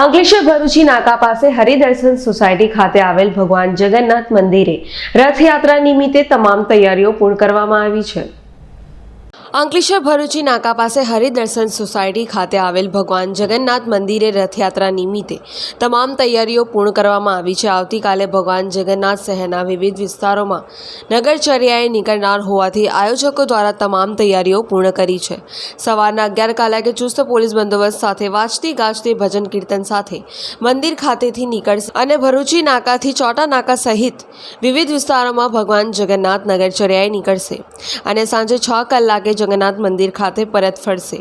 અંકલેશ્વર ભરૂચી નાકા પાસે હરિદર્શન સોસાયટી ખાતે આવેલ ભગવાન જગન્નાથ મંદિરે રથયાત્રા નિમિત્તે તમામ તૈયારીઓ પૂર્ણ કરવામાં આવી છે। અંકલેશ્વર ભરૂચી નાકા પાસે હરિદર્શન સોસાયટી ખાતે આવેલ ભગવાન જગન્નાથ મંદિરે રથયાત્રા નિમિત્તે તમામ તૈયારીઓ પૂર્ણ કરવામાં આવી છે। આવતીકાલે ભગવાન જગન્નાથ શહેરના વિવિધ વિસ્તારોમાં નગરચર્યાએ નીકળનાર હોવાથી આયોજકો દ્વારા તમામ તૈયારીઓ પૂર્ણ કરી છે। સવારના 11 કલાકે ચુસ્ત પોલીસ બંદોબસ્ત સાથે વાજતી ગાજતી ભજન કીર્તન સાથે મંદિર ખાતેથી નીકળશે અને ભરૂચી નાકાથી ચોટા નાકા સહિત વિવિધ વિસ્તારોમાં ભગવાન જગન્નાથ નગરચર્યાએ નીકળશે અને સાંજે 6 કલાકે જગન્નાથ મંદિર ખાતે પરત ફરશે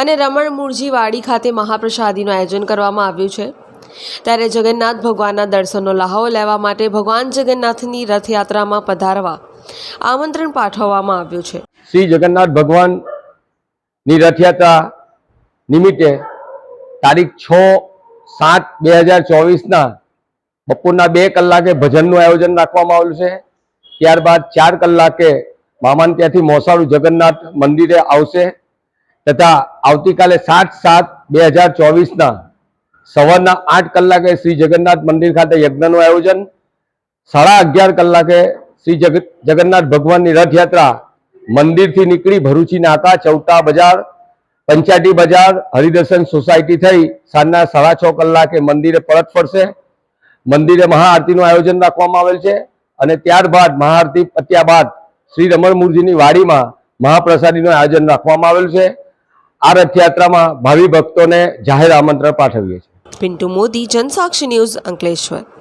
અને રમણ મૂળજી વાડી ખાતે મહાપ્રસાદીનું આયોજન કરવામાં આવ્યું છે। ત્યારે જગન્નાથ ભગવાનના દર્શનનો લહાવો લેવા માટે ભગવાન જગન્નાથની રથયાત્રામાં પધારવા આમંત્રણ પાઠવવામાં આવ્યું છે। શ્રી જગન્નાથ ભગવાનની રથયાત્રા નિમિત્તે તારીખ 6/7/2024ના બપોરના 2 કલાકે ભજનનું આયોજન રાખવામાં આવેલું છે। ત્યારબાદ 4 કલાકે મામાન ત્યાંથી મોસાળું જગન્નાથ મંદિરે આવશે તથા આવતીકાલે 7/7/2024ના સવારના 8 કલાકે શ્રી જગન્નાથ મંદિર ખાતે યજ્ઞનું આયોજન, 11:30 કલાકે શ્રી જગન્નાથ ભગવાનની રથયાત્રા મંદિરથી નીકળી ભરૂચી નાકા, ચૌટા બજાર, પંચાયતી બજાર, હરિદર્શન સોસાયટી થઈ સાંજના 6:30 કલાકે મંદિરે પરત ફરશે। મંદિરે મહાઆરતીનું આયોજન રાખવામાં આવેલ છે અને ત્યારબાદ મહાઆરતી પત્યા બાદ શ્રી રમણ મૂળજીની વાડીમાં મહાપ્રસાદીનું આયોજન રાખવામાં આવેલ છે। આ રથયાત્રામાં ભાવિ ભક્તોને જાહેર આમંત્રણ પાઠવીએ છીએ। પિન્ટુ મોદી, જનસાક્ષી ન્યૂઝ, અંકલેશ્વર।